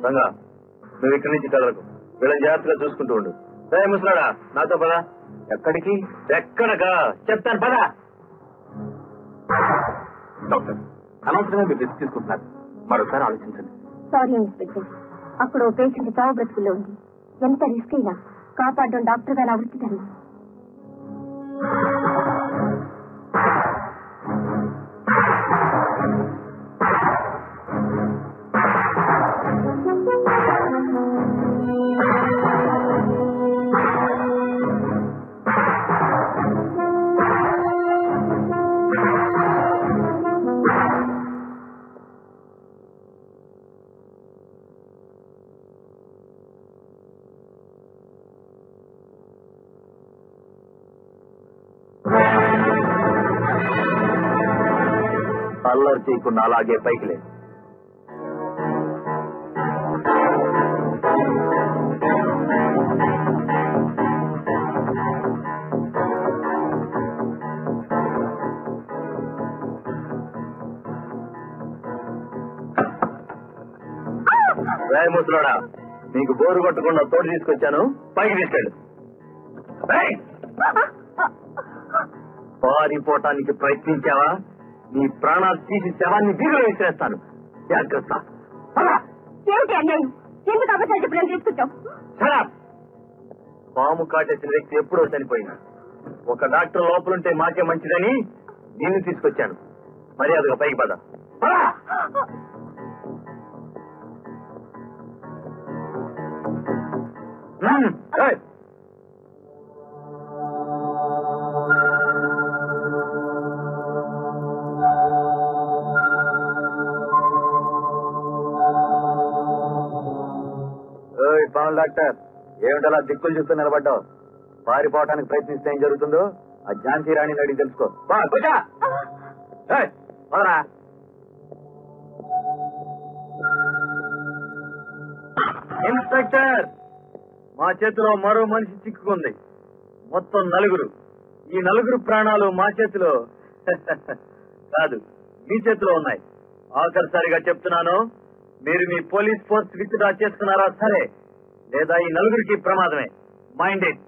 రంగా నువ్వు ఇక్కడి నుంచి కదలకు వీళ్ళని జాగ్రత్తగా చూసుకుంటూ ఉండు. రే ముసలాడా నాతో పదా. ఎక్కడికి? ఎక్కడకా చెప్తాను పదా. డాక్టర్ అనవసరంగా మీరు రిస్క్ తీసుకుంటున్నారు, మరోసారి ఆలోచించండి. సారీ ఇన్స్పెక్టర్, అక్కడ ఓ పేషెంట్ చావు బ్రతుకుల్లో ఉంది. ఎంత రిస్క్ అయినా కాపాడడం డాక్టర్ గారి వృత్తి ధర్మం. అల్లరి చేయకుండా అలాగే పైకి లేదు. ముసలాడా నీకు బోరు కొట్టకుండా తోడు తీసుకొచ్చాను, పైకి తీసుకెళ్ళు. పారిపోవటానికి ప్రయత్నించావా? నీ ప్రాణాలు తీసి శవాన్ని వీధిలో విసిరేస్తాను. జాగ్రత్త. ఏమిటి అన్యాయం? ఎందుకు అబద్ధాలు చెప్పడం తీసుకొచ్చావు? పాము కాటేసిన వ్యక్తి ఎప్పుడో చనిపోయినా ఒక డాక్టర్ లోపలుంటే మాకే మంచిదని నిన్ను తీసుకొచ్చాను. మర్యాదగా పైకి పద. పాము డాక్టర్ ఏమిటలా దిక్కులు చూస్తూ నిలబడ్డావు? పారిపోవటానికి ప్రయత్నిస్తే ఏం జరుగుతుందో ఆ ఝాన్సీ రాణిని అడిగి తెలుసుకో. ఇన్స్పెక్టర్, మా చేతిలో మరో మనిషి చిక్కుకుంది. మొత్తం 4. ఈ 4 ప్రాణాలు మా చేతిలో కాదు, మీ చేతిలో ఉన్నాయి. ఆఖరిసారిగా చెప్తున్నాను, మీరు మీ పోలీస్ ఫోర్స్ విత్డ్రా చేసుకున్నారా సరే, లేదా ఈ 4కి ప్రమాదమే. Mind it.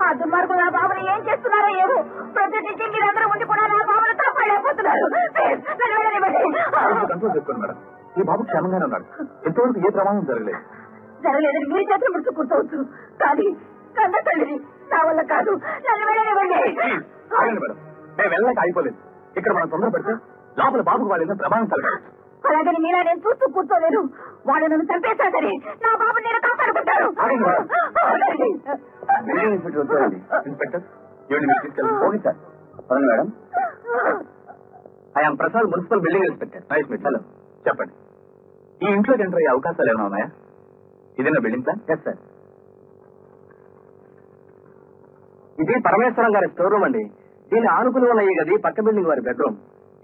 ఆ దుర్మార్గులు నా బాబుని ఏం చేస్తున్నారో ఏమో. ప్రొద్దుటించి మీరందరూ ఉండి కూడా నా బాబును కాపాడలేకపోతున్నారు. కంట్రోల్ చేసుకోండి మేడం. ఈ బాబు క్షేమంగానే ఉన్నాడు. ఎంతవరకు ఏ ప్రమాదం జరగలేదని మీరు చేతులు ముడుచు కూర్చోవచ్చు, కానీ కన్న తల్లిని నా వల్ల కాదు. నన్ను వెళ్ళనివ్వండి మేడం. మేము వెళ్ళక అయిపోలేదు. ఇక్కడ మనం తొందర పెడితే లోపల బాబుకు వాళ్ళు ప్రమాదం కలగచ్చు. అలాగని మీరా నేను చూస్తూ కూర్చోలేరు. వాళ్ళు నన్ను చంపేశా సరే నా బాబు నేను కాపాడుకుంటాను. Inspector okay sir. అవును మేడం. I'm Prasad, municipal building inspector. Nice meet. Hello, చెప్పండి. ఈ ఇంట్లోకి ఎంటర్ అయ్యే అవకాశాలు ఏమైనా ఉన్నాయా? ఇదేనా బిల్డింగ్ ప్లాన్? Yes sir. ఇది పరమేశ్వరం గారి స్టోర్ రూమ్ అండి. దీని ఆనుకుని ఉన్న ఈ గది పక్క బిల్డింగ్ వారి బెడ్రూమ్.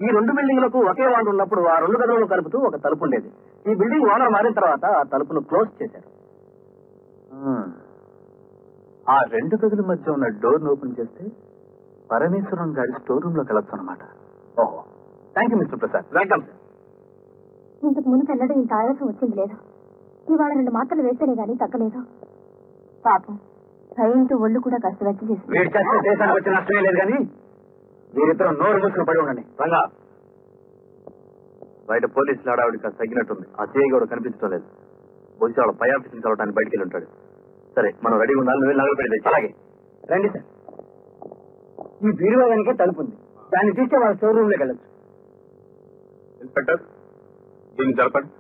ఈ 2 బిల్డింగ్లకు ఒకే వార్డు ఉన్నప్పుడు ఆ 2 గదులను కలుపుతూ ఒక తలుపు ఉండేది. ఈ బిల్డింగ్ ఓనర్ మారిన తర్వాత ఆ తలుపును క్లోజ్ చేశారు. ఆ 2 గదుల మధ్య ఉన్న డోర్ ఓపెన్ చేస్తే పరమేశ్వరం గారి స్టోర్ రూమ్ లోకి వెళ్ళొచ్చు అనమాట. ఓహో, thank you mister Prasad. Welcome sir. ఇంతకు ముందు వెళ్ళడం ఇంత ఆయాసం వచ్చింది లేదు. ఇవాళ 2 మాత్రలు వేస్తేనే గానీ తగ్గలేదు. పాపం భయంతో ఒళ్ళు కూడా కాస్త వెచ్చి చేసి వీడి చేస్తే దేశానికి వచ్చిన నష్టమే లేదు. కానీ వీరిద్దరూ నోరు మూసుకుని పడి ఉండండి. రంగా, బయట పోలీసులు ఆడావిడి కాస్త తగ్గినట్టుంది. ఆ సిఐ కూడా కనిపించడం లేదు. బహుశా వాళ్ళ పై ఆఫీసుని కలవడానికి బయటికి వెళ్ళి ఉంటాడు. సరే, మనం రెడీగా ఉండాలి. నువ్వు నగలు పెడితే అలాగే రండి సార్. ఈ బీరువా కనుక తలుపు ఉంది, దాన్ని తీస్తే వాళ్ళ స్టోర్ రూమ్ లోకి వెళ్ళచ్చు. ఇన్స్పెక్టర్, దీన్ని జరపండి.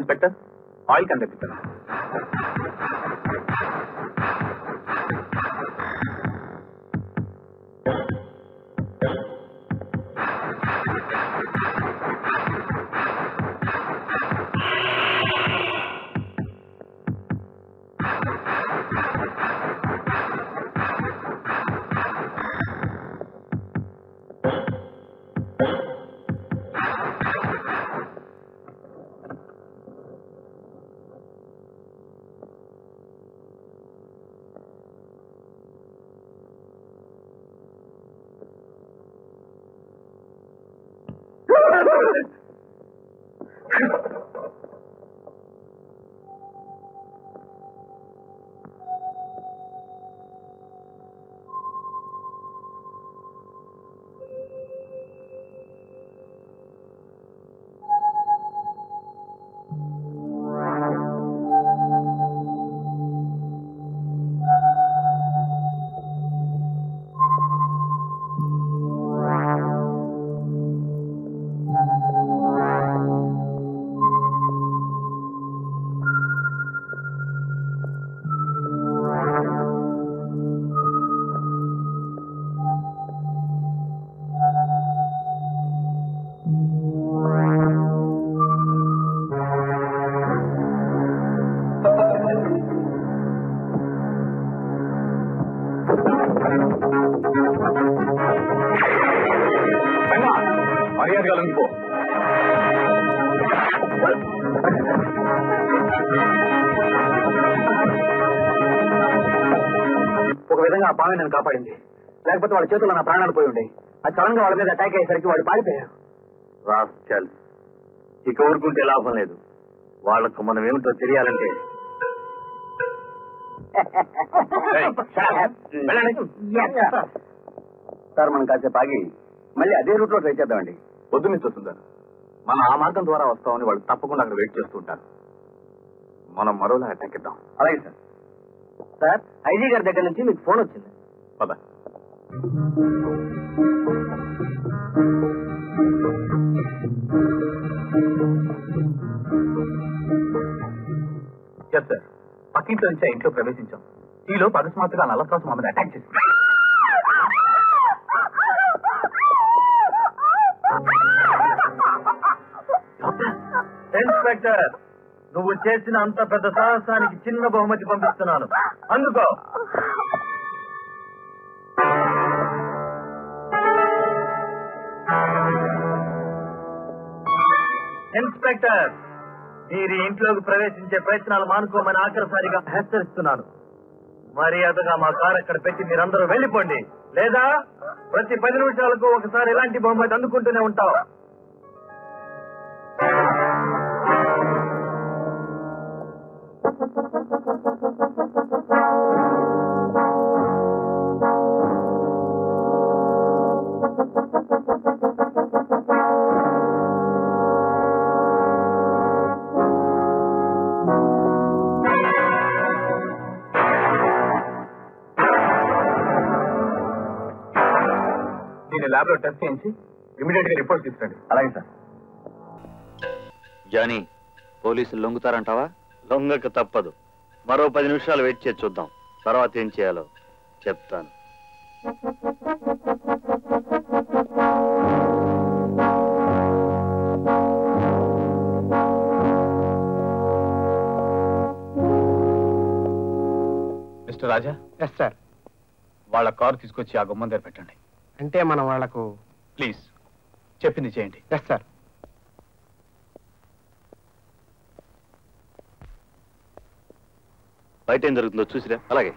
ఇన్స్పెక్టర్ ఆయిల్ క్యాన్ తెప్పిస్తాను. ఒక విధంగా ఆ పాము నన్ను కాపాడింది, లేకపోతే వాళ్ళ చేతుల్లో నా ప్రాణాలు పోయి ఉండే. అది సడన్ గా వాళ్ళ మీద అటాక్ అయ్యేసరికి వాళ్ళు పారిపోయారు. రాస్కల్, ఇక ఊరుకుంటే లాభం లేదు. వాళ్లకు మనం ఏమిటో తెలియాలంటే సార్ మనం కాసేపు ఆగి మళ్ళీ అదే రూట్ లో ట్రై చేద్దామండి. వద్దు మిస్టర్ సుందర్, మనం ఆ మార్గం ద్వారా వస్తామని వాళ్ళు తప్పకుండా అక్కడ వెయిట్ చేస్తూ ఉంటారు. మనం మరోలా అటాక్ ఇద్దాం. అలాగే సార్. సార్, ఐజీ గారి దగ్గర నుంచి మీకు ఫోన్ వచ్చింది. పద. ఎస్ సార్, పక్కింట్లో నుంచి ఇంట్లో ప్రవేశించాం. ఈలో అకస్మాత్తుగా నల్లత్రాసు మా మీద అటాక్ చేసింది. ఇన్స్పెక్టర్, నువ్వు చేసిన అంత పెద్ద సాహసానికి చిన్న బహుమతి పంపిస్తున్నాను, అందుకో. ఇన్స్పెక్టర్, మీరు ఇంట్లోకి ప్రవేశించే ప్రయత్నాలు మానుకోమని ఆఖరిసారిగా హెచ్చరిస్తున్నాను. మర్యాదగా మా కారు అక్కడ పెట్టి మీరందరూ వెళ్ళిపోండి, లేదా ప్రతి 10 నిమిషాలకు ఒకసారి ఇలాంటి బహుమతి అందుకుంటూనే ఉంటావు. దీన్ని ల్యాబ్ లో టెస్ట్ చేయించి ఇమీడియట్ గా రిపోర్ట్ తీసుకురండి. అలాగే సార్. జానీ, పోలీసులు లొంగుతారంటావా? లొంగక తప్పదు. మరో 10 నిమిషాలు వెయిట్ చేసి చూద్దాం, తర్వాత ఏం చేయాలో చెప్తాను. మిస్టర్ రాజా. Yes sir. వాళ్ళ కారు తీసుకొచ్చి ఆ గుమ్మం దగ్గర పెట్టండి. అంటే మనం వాళ్లకు ప్లీజ్ చెప్పింది చేయండి. Yes sir. బయట ఏం జరుగుతుందో చూసిరా. అలాగే.